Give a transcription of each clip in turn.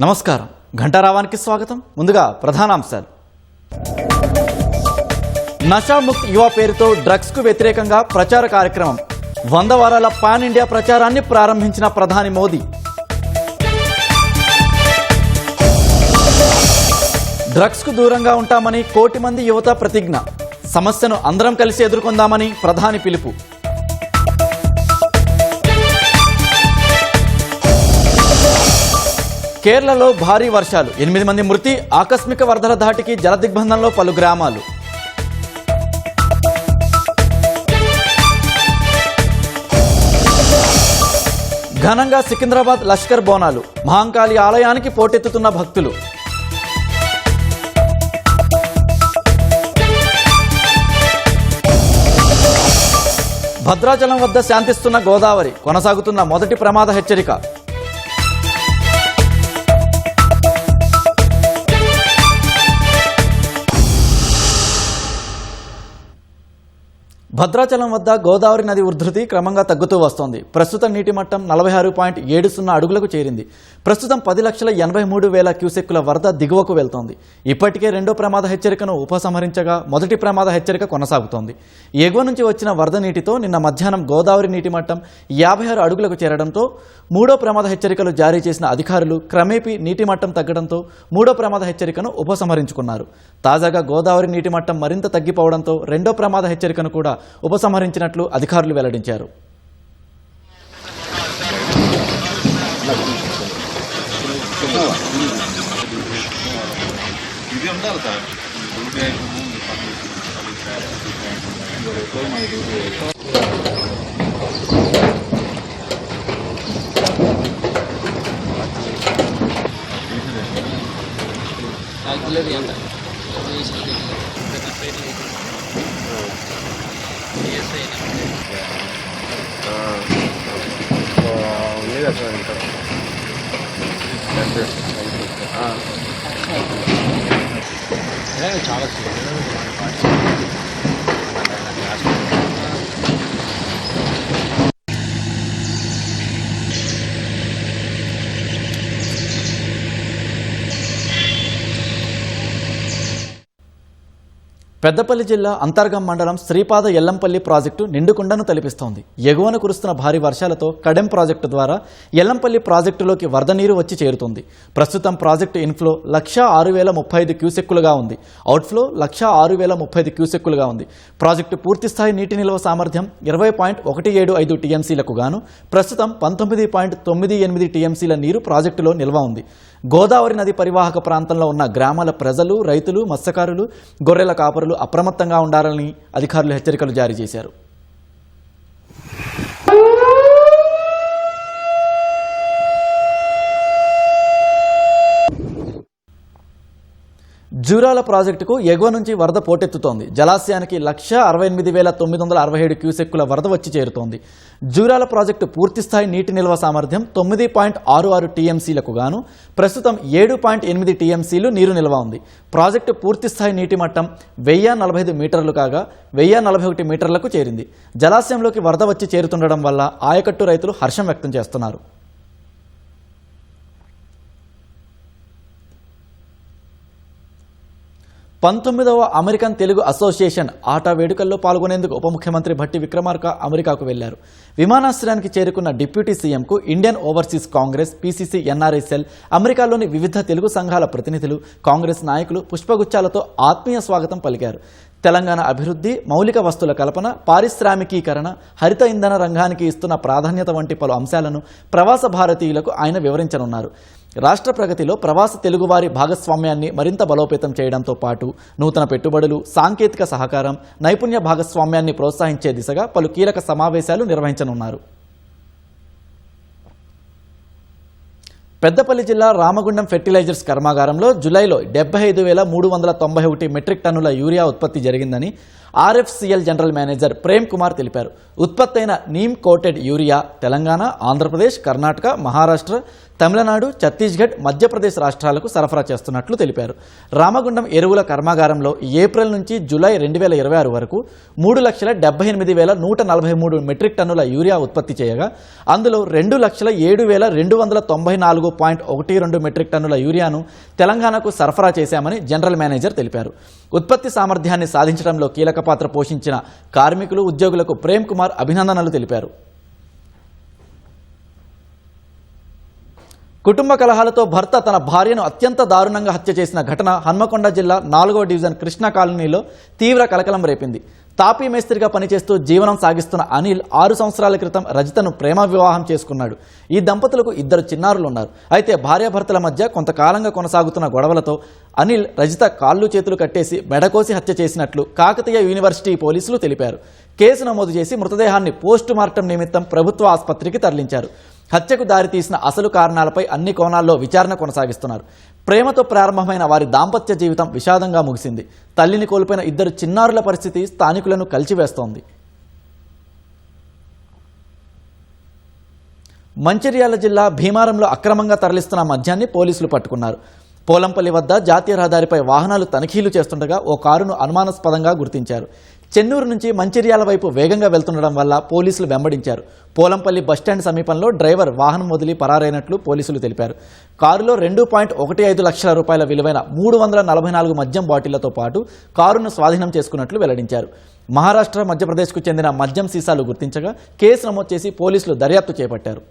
నమస్కారం, ఘంటారావానికి స్వాగతం. ముందుగా ప్రధానాంశాలు. నషాముక్త్ యువ పేరుతో డ్రగ్స్కు వ్యతిరేకంగా ప్రచార కార్యక్రమం. 100 వారాల పాన్ ఇండియా ప్రచారాన్ని ప్రారంభించిన ప్రధాని మోదీ. డ్రగ్స్కు దూరంగా ఉంటామని కోటి మంది యువత ప్రతిజ్ఞ. సమస్యను అందరం కలిసి ఎదుర్కొందామని ప్రధాని పిలుపు. కేరళలో భారీ వర్షాలు, 8 మంది మృతి. ఆకస్మిక వరదల ధాటికి జలదిగ్బంధంలో పలు గ్రామాలు. ఘనంగా సికింద్రాబాద్ లష్కర్ బోనాలు. మహంకాళి ఆలయానికి పోటెత్తుతున్న భక్తులు. భద్రాచలం వద్ద శాంతిస్తున్న గోదావరి. కొనసాగుతున్న మొదటి ప్రమాద హెచ్చరిక. భద్రాచలం వద్ద గోదావరి నది ఉధృతి క్రమంగా తగ్గుతూ వస్తోంది. ప్రస్తుత నీటి మట్టం 46.70 అడుగులకు చేరింది. ప్రస్తుతం 10,83,000 క్యూసెక్కుల వరద దిగువకు వెళ్తోంది. ఇప్పటికే రెండో ప్రమాద హెచ్చరికను ఉపసంహరించగా మొదటి ప్రమాద హెచ్చరిక కొనసాగుతోంది. ఎగువ నుంచి వచ్చిన వరద నీటితో నిన్న మధ్యాహ్నం గోదావరి నీటి మట్టం 56 అడుగులకు చేరడంతో మూడో ప్రమాద హెచ్చరికలు జారీ చేసిన అధికారులు క్రమేపీ నీటి మట్టం తగ్గడంతో మూడో ప్రమాద హెచ్చరికను ఉపసంహరించుకున్నారు. తాజాగా గోదావరి నీటి మట్టం మరింత తగ్గిపోవడంతో రెండో ప్రమాద హెచ్చరికను కూడా ఉపసంహరించినట్లు అధికారులు వెల్లడించారు. చాలా పెద్దపల్లి జిల్లా అంతర్గం మండలం శ్రీపాద ఎల్లంపల్లి ప్రాజెక్టు నిండుకుండను తలపిస్తోంది. ఎగువన కురుస్తున్న భారీ వర్షాలతో కడెం ప్రాజెక్టు ద్వారా ఎల్లంపల్లి ప్రాజెక్టులోకి వరద నీరు వచ్చి చేరుతుంది. ప్రస్తుతం ప్రాజెక్టు ఇన్ఫ్లో 1,06,035 క్యూసెక్కులుగా ఉంది. అవుట్ఫ్లో 1,06,035 క్యూసెక్కులుగా ఉంది. ప్రాజెక్టు పూర్తిస్థాయి నీటి నిల్వ సామర్థ్యం 20.175 టీఎంసీలకు గాను ప్రస్తుతం 19.98 టీఎంసీల నీరు ప్రాజెక్టులో నిల్వ ఉంది. గోదావరి నది పరివాహక ప్రాంతంలో ఉన్న గ్రామాల ప్రజలు, రైతులు, మత్స్యకారులు, గొర్రెల కాపరులు అప్రమత్తంగా ఉండాలని అధికారులు హెచ్చరికలు జారీ చేశారు. జూరాల ప్రాజెక్టుకు ఎగువ నుంచి వరద పోటెత్తుతోంది. జలాశయానికి 168,967 క్యూసెక్కుల వరద వచ్చి చేరుతోంది. జూరాల ప్రాజెక్టు పూర్తిస్థాయి నీటి నిల్వ సామర్థ్యం 9.66 టీఎంసీలకు గాను ప్రస్తుతం 7.8 టీఎంసీలు నీరు నిల్వ ఉంది. ప్రాజెక్టు పూర్తిస్థాయి నీటి మట్టం 1045 మీటర్లు కాగా 1041 మీటర్లకు చేరింది. జలాశయంలోకి వరద వచ్చి చేరుతుండడం వల్ల ఆయకట్టు రైతులు హర్షం వ్యక్తం చేస్తున్నారు. పంతొమ్మిదవ అమెరికన్ తెలుగు అసోసియేషన్ ఆటా వేడుకల్లో పాల్గొనేందుకు ఉప ముఖ్యమంత్రి భట్టి విక్రమార్క అమెరికాకు వెళ్లారు. విమానాశ్రయానికి చేరుకున్న డిప్యూటీ సీఎంకు Indian overseas Congress, PCC, NRI cell, అమెరికాలోని వివిధ తెలుగు సంఘాల ప్రతినిధులు, కాంగ్రెస్ నాయకులు పుష్పగుచ్చాలతో ఆత్మీయ స్వాగతం పలికారు. తెలంగాణ అభివృద్ధి, మౌలిక వస్తువుల కల్పన, పారిశ్రామికీకరణ, హరిత ఇంధన రంగానికి ఇస్తున్న ప్రాధాన్యత వంటి పలు అంశాలను ప్రవాస భారతీయులకు ఆయన వివరించనున్నారు. రాష్ట్ర ప్రగతిలో ప్రవాస తెలుగువారి భాగస్వామ్యాన్ని మరింత బలోపేతం చేయడంతో పాటు నూతన పెట్టుబడులు, సాంకేతిక సహకారం, నైపుణ్య భాగస్వామ్యాన్ని ప్రోత్సహించే దిశగా పలు కీలక సమావేశాలు నిర్వహించనున్నారు. పెద్దపల్లి జిల్లా రామగుండం ఫెర్టిలైజర్స్ కర్మాగారంలో జులైలో 75,391 మెట్రిక్ టన్నుల యూరియా ఉత్పత్తి జరిగిందని RFCL general manager Prem Kumar తెలిపారు. ఉత్పత్తైన నీమ్ కోటెడ్ యూరియా తెలంగాణ, ఆంధ్రప్రదేశ్, కర్ణాటక, మహారాష్ట్ర, తమిళనాడు, ఛత్తీస్గఢ్, మధ్యప్రదేశ్ రాష్ట్రాలకు సరఫరా చేస్తున్నట్లు తెలిపారు. రామగుండం ఎరువుల కర్మాగారంలో ఏప్రిల్ నుంచి జూలై 2026 వరకు 3,78,143 మెట్రిక్ టన్నుల యూరియా ఉత్పత్తి చేయగా అందులో 2,07,294.12 మెట్రిక్ టన్నుల యూరియాను తెలంగాణకు సరఫరా చేశామని జనరల్ మేనేజర్ తెలిపారు. ఉత్పత్తి సామర్థ్యాన్ని సాధించడంలో కీలక పాత్ర పోషించిన కార్మికులు, ఉద్యోగులకు ప్రేమ్ కుమార్ అభినందనలు తెలిపారు. కుటుంబ కలహాలతో భర్త తన భార్యను అత్యంత దారుణంగా హత్య చేసిన ఘటన హన్మకొండ జిల్లా 4వ డివిజన్ కృష్ణా కాలనీలో తీవ్ర కలకలం రేపింది. తాపీ మేస్త్రిగా పనిచేస్తూ జీవనం సాగిస్తున్న అనిల్ 6 సంవత్సరాల క్రితం రజితను ప్రేమ వివాహం చేసుకున్నాడు. ఈ దంపతులకు 2 చిన్నారులు ఉన్నారు. అయితే భార్యాభర్తల మధ్య కొంతకాలంగా కొనసాగుతున్న గొడవలతో అనిల్ రజిత కాళ్ళు చేతులు కట్టేసి మెడకోసి హత్య చేసినట్లు కాకతీయ యూనివర్సిటీ పోలీసులు తెలిపారు. కేసు నమోదు చేసి మృతదేహాన్ని పోస్టు మార్టం నిమిత్తం ప్రభుత్వ ఆసుపత్రికి తరలించారు. హత్యకు దారితీసిన అసలు కారణాలపై అన్ని కోణాల్లో విచారణ కొనసాగిస్తున్నారు. ప్రేమతో ప్రారంభమైన వారి దాంపత్య జీవితం విషాదంగా ముగిసింది. తల్లిని కోల్పోయిన 2 చిన్నారుల పరిస్థితి స్థానికులను కలిచివేస్తోంది. మంచిర్యాల జిల్లా భీమారంలో అక్రమంగా తరలిస్తున్న మద్యాన్ని పోలీసులు పట్టుకున్నారు. పోలంపల్లి వద్ద జాతీయ రహదారిపై వాహనాలు తనిఖీలు చేస్తుండగా ఓ కారును అనుమానాస్పదంగా గుర్తించారు. చెన్నూరు నుంచి మంచిర్యాల వైపు వేగంగా వెళ్తుండడం వల్ల పోలీసులు వెంబడించారు. పోలంపల్లి బస్టాండ్ సమీపంలో డ్రైవర్ వాహనం వదిలి పరారైనట్లు పోలీసులు తెలిపారు. కారులో 2.15 లక్షల రూపాయల విలువైన 344 మద్యం బాటిళ్లతో పాటు కారును స్వాధీనం చేసుకున్నట్లు వెల్లడించారు. మహారాష్ట్ర, మధ్యప్రదేశ్కు చెందిన మద్యం సీసాలు గుర్తించగా కేసు నమోదు చేసి పోలీసులు దర్యాప్తు చేపట్టారు.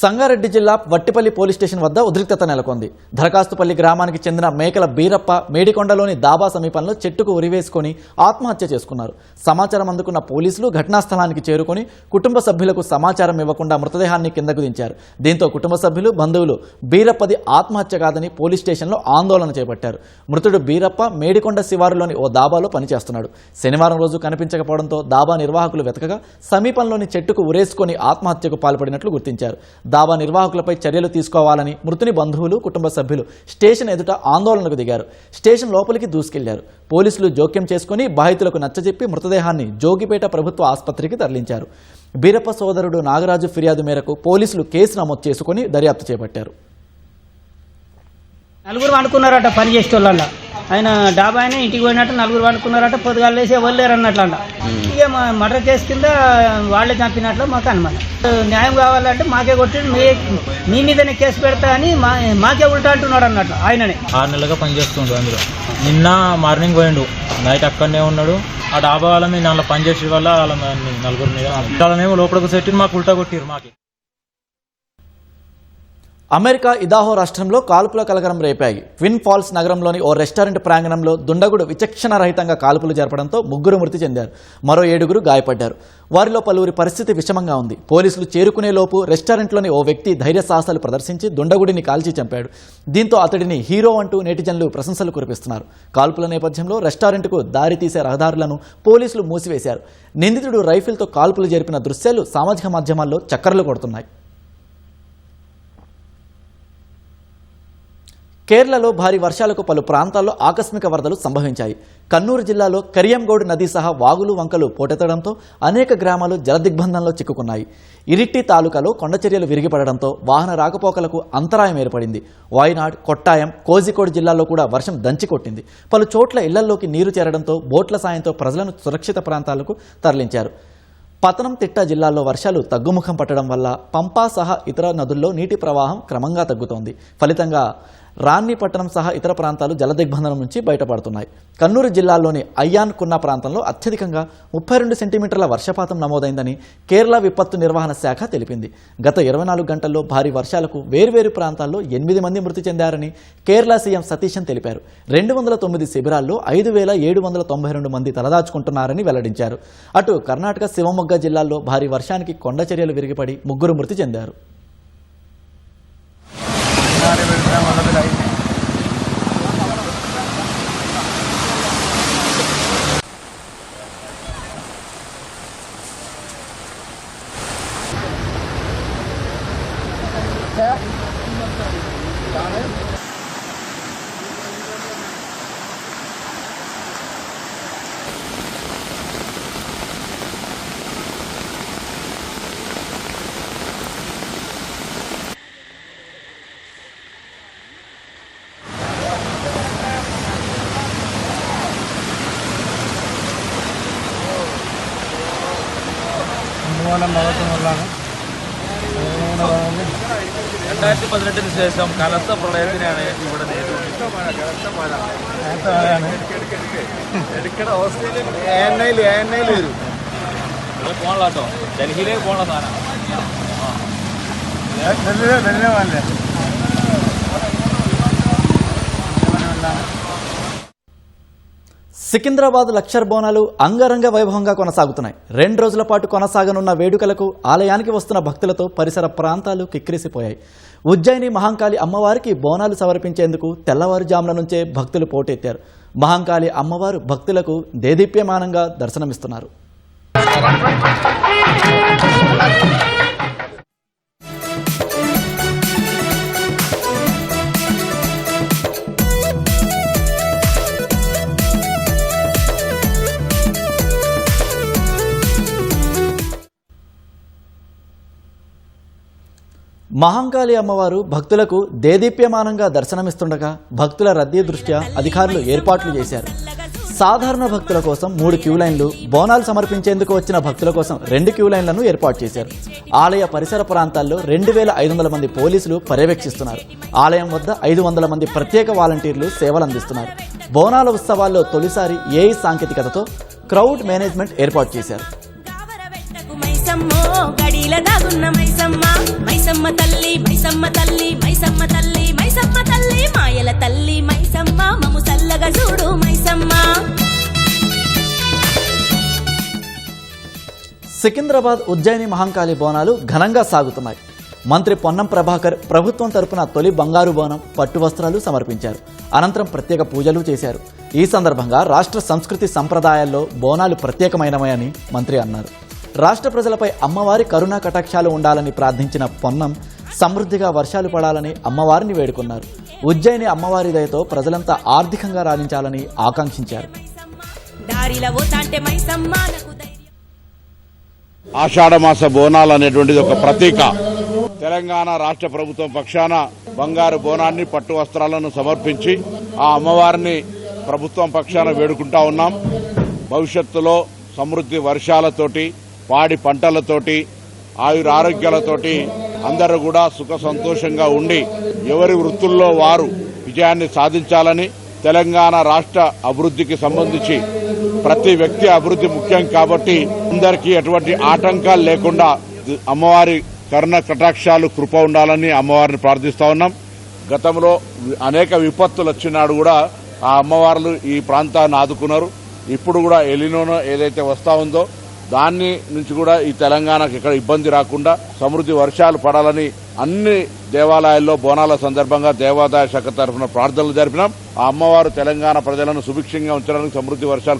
సంగారెడ్డి జిల్లా వట్టిపల్లి పోలీస్ స్టేషన్ వద్ద ఉద్రిక్తత నెలకొంది. దరఖాస్తుపల్లి గ్రామానికి చెందిన మేకల బీరప్ప మేడికొండలోని దాబా సమీపంలో చెట్టుకు ఉరివేసుకుని ఆత్మహత్య చేసుకున్నారు. సమాచారం అందుకున్న పోలీసులు ఘటనా స్థలానికి చేరుకుని కుటుంబ సభ్యులకు సమాచారం ఇవ్వకుండా మృతదేహాన్ని కిందకు దించారు. దీంతో కుటుంబ సభ్యులు, బంధువులు బీరప్పది ఆత్మహత్య కాదని పోలీస్ స్టేషన్లో ఆందోళన చేపట్టారు. మృతుడు బీరప్ప మేడికొండ శివారులోని ఓ దాబాలో పనిచేస్తున్నాడు. శనివారం రోజు కనిపించకపోవడంతో దాబా నిర్వాహకులు వెతకగా సమీపంలోని చెట్టుకు ఉరేసుకొని ఆత్మహత్యకు పాల్పడినట్లు గుర్తించారు. దాబా నిర్వాహకులపై చర్యలు తీసుకోవాలని మృతుని బంధువులు, కుటుంబ సభ్యులు స్టేషన్ ఎదుట ఆందోళనకు దిగారు. స్టేషన్ లోపలికి దూసుకెళ్లారు. పోలీసులు జోక్యం చేసుకుని బాధితులకు నచ్చజెప్పి మృతదేహాన్ని జోగిపేట ప్రభుత్వ ఆసుపత్రికి తరలించారు. బీరప్ప సోదరుడు నాగరాజు ఫిర్యాదు మేరకు పోలీసులు కేసు నమోదు చేసుకుని దర్యాప్తు చేపట్టారు. 4 వండుకున్నారట పని చేసేటోళ్ళ. ఆయన డాబా ఆయన ఇంటికి పోయినట్టు 4 వండుకున్నారట. పొద్దుగాలు వేసి ఎవరు లేరు అన్నట్లంట. ఇక మర్డర్ కేసు కింద వాళ్ళే చంపినట్లు మాకు అనుమానం. న్యాయం కావాలంటే మాకే కొట్టి మీ మీదనే కేసు పెడతా అని మాకే ఉల్టా అంటున్నాడు అన్నట్లు. ఆయననే 6 నెలలుగా పనిచేస్తుండు. అందులో నిన్న మార్నింగ్ పోయిండు, నైట్ అక్కడనే ఉన్నాడు. ఆ డాబా వాళ్ళ మీద దాంట్లో పనిచేసే వల్ల వాళ్ళ 4 మీద వాళ్ళనేమో లోపలికి సెట్టి మాకు ఉల్టా కొట్టిరు. మాకి అమెరికా ఇదాహో రాష్ట్రంలో కాల్పుల కలకలం రేపాయి. ట్విన్ ఫాల్స్ నగరంలోని ఓ రెస్టారెంట్ ప్రాంగణంలో దుండగుడు విచక్షణ రహితంగా కాల్పులు జరపడంతో 3 మృతి చెందారు. మరో 7 గాయపడ్డారు. వారిలో పలువురి పరిస్థితి విషమంగా ఉంది. పోలీసులు చేరుకునే లోపు రెస్టారెంట్లోని ఓ వ్యక్తి ధైర్య సాహసాలు ప్రదర్శించి దుండగుడిని కాల్చి చంపాడు. దీంతో అతడిని హీరో అంటూ నెటిజన్లు ప్రశంసలు కురిపిస్తున్నారు. కాల్పుల నేపథ్యంలో రెస్టారెంట్కు దారి తీసే రహదారులను పోలీసులు మూసివేశారు. నిందితుడు రైఫిల్తో కాల్పులు జరిపిన దృశ్యాలు సామాజిక మాధ్యమాల్లో చక్కర్లు కొడుతున్నాయి. కేరళలో భారీ వర్షాలకు పలు ప్రాంతాల్లో ఆకస్మిక వరదలు సంభవించాయి. కన్నూరు జిల్లాలో కరియంగోడ్ నది సహా వాగులు, వంకలు పోటెత్తడంతో అనేక గ్రామాలు జలదిగ్బంధంలో చిక్కుకున్నాయి. ఇరిట్టి తాలూకాలో కొండచర్యలు విరిగిపడడంతో వాహన రాకపోకలకు అంతరాయం ఏర్పడింది. వాయనాడ్, కొట్టాయం, కోజికోడ్ జిల్లాల్లో కూడా వర్షం దంచికొట్టింది. పలు చోట్ల ఇళ్లలోకి నీరు చేరడంతో బోట్ల సాయంతో ప్రజలను సురక్షిత ప్రాంతాలకు తరలించారు. పతనంతిట్ట జిల్లాలో వర్షాలు తగ్గుముఖం పట్టడం వల్ల పంపా సహా ఇతర నదుల్లో నీటి ప్రవాహం క్రమంగా తగ్గుతోంది. ఫలితంగా రాన్ని పట్టణం సహా ఇతర ప్రాంతాలు జలదిగ్బంధనం నుంచి బయటపడుతున్నాయి. కన్నూరు జిల్లాలోని అయ్యాన్ కున్నా ప్రాంతంలో అత్యధికంగా 32 సెంటీమీటర్ల వర్షపాతం నమోదైందని కేరళ విపత్తు నిర్వహణ శాఖ తెలిపింది. గత 24 గంటల్లో భారీ వర్షాలకు వేర్వేరు ప్రాంతాల్లో 8 మంది మృతి చెందారని కేరళ సీఎం సతీశన్ తెలిపారు. 209 శిబిరాల్లో 5,792 మంది తలదాచుకుంటున్నారని వెల్లడించారు. అటు కర్ణాటక శివమొగ్గ జిల్లాల్లో భారీ వర్షానికి కొండచర్యలు విరిగిపడి 3 మృతి చెందారు. രണ്ടായിരത്തി ശേഷം കനത്ത പ്രളയത്തിനാണ് ഇവിടെ പോകണല്ലോ, ഡൽഹിയിലേക്ക് പോകണ സാധനം. సికింద్రాబాద్ లక్షర్ బోనాలు అంగరంగ వైభవంగా కొనసాగుతున్నాయి. 2 రోజుల పాటు కొనసాగనున్న వేడుకలకు ఆలయానికి వస్తున్న భక్తులతో పరిసర ప్రాంతాలు కిక్కిరిసిపోయాయి. ఉజ్జయిని మహంకాళి అమ్మవారికి బోనాలు సమర్పించేందుకు తెల్లవారుజాముల నుంచే భక్తులు పోటెత్తారు. మహంకాళి అమ్మవారు భక్తులకు దేదీప్యమానంగా దర్శనమిస్తున్నారు. మహంకాళి అమ్మవారు భక్తులకు దేదీప్యమానంగా దర్శనమిస్తుండగా భక్తుల రద్దీ దృష్ట్యా అధికారులు ఏర్పాట్లు చేశారు. సాధారణ భక్తుల కోసం 3 క్యూ లైన్లు, బోనాలు సమర్పించేందుకు వచ్చిన భక్తుల కోసం 2 క్యూ లైన్లను ఏర్పాటు చేశారు. ఆలయ పరిసర ప్రాంతాల్లో 2500 మంది పోలీసులు పర్యవేక్షిస్తున్నారు. ఆలయం వద్ద 500 మంది ప్రత్యేక వాలంటీర్లు సేవలందిస్తున్నారు. బోనాల ఉత్సవాల్లో తొలిసారి ఏఐ సాంకేతికతతో క్రౌడ్ మేనేజ్మెంట్ ఏర్పాటు చేశారు. గడిల దాగున్న మైసమ్మ మైసమ్మ తల్లి మైసమ్మ తల్లి మైసమ్మ తల్లి మైసమ్మ తల్లి మాయల తల్లి మైసమ్మ మము సల్లగా చూడు మైసమ్మ. సికింద్రాబాద్ ఉజ్జయిని మహంకాళి బోనాలు ఘనంగా సాగుతున్నాయి. మంత్రి పొన్నం ప్రభాకర్ ప్రభుత్వం తరపున తొలి బంగారు బోనం, పట్టు వస్త్రాలు సమర్పించారు. అనంతరం ప్రత్యేక పూజలు చేశారు. ఈ సందర్భంగా రాష్ట్ర సంస్కృతి సంప్రదాయాల్లో బోనాలు ప్రత్యేకమైనవని మంత్రి అన్నారు. రాష్ట్ర ప్రజలపై అమ్మవారి కరుణా కటాక్షాలు ఉండాలని ప్రార్థించిన పొన్నం సమృద్ధిగా వర్షాలు పడాలని అమ్మవారిని వేడుకున్నారు. ఉజ్జయిని అమ్మవారి దయతో ప్రజలంతా ఆర్థికంగా రాణించాలని ఆకాంక్షించారు. ఆషాఢమాస బోనాలు అనేటువంటిది ఒక ప్రతీక. తెలంగాణ రాష్ట్ర ప్రభుత్వం పక్షాన బంగారు బోనాన్ని, పట్టు వస్త్రాలను సమర్పించి ఆ అమ్మవారిని ప్రభుత్వం పక్షాన వేడుకుంటా ఉన్నాం. భవిష్యత్తులో సమృద్ధి వర్షాలతోటి, పాడి పంటలతోటి, ఆయురారోగ్యాలతోటి అందరూ కూడా సుఖ సంతోషంగా ఉండి ఎవరి వృత్తుల్లో వారు విజయాన్ని సాధించాలని, తెలంగాణ రాష్ట్ర అభివృద్ధికి సంబంధించి ప్రతి వ్యక్తి అభివృద్ధి ముఖ్యం కాబట్టి అందరికీ ఎటువంటి ఆటంకాలు లేకుండా అమ్మవారి కరుణ కటాక్షాలు కృప ఉండాలని అమ్మవారిని ప్రార్థిస్తా ఉన్నాం. గతంలో అనేక విపత్తులు వచ్చినాడు కూడా ఆ అమ్మవార్లు ఈ ప్రాంతాన్ని ఆదుకున్నారు. ఇప్పుడు కూడా ఎలినోనో ఏదైతే వస్తా ఉందో దాన్ని నుంచి కూడా ఈ తెలంగాణకు ఇక్కడ ఇబ్బంది రాకుండా సమృద్ధి వర్షాలు పడాలని అన్ని దేవాలయాల్లో బోనాల సందర్భంగా దేవాదాయ శాఖ తరఫున ప్రార్థనలు జరిపినాం. ఆ అమ్మవారు తెలంగాణ ప్రజలను సుభిక్షంగా ఉంచడానికి సమృద్ధి వర్షాలు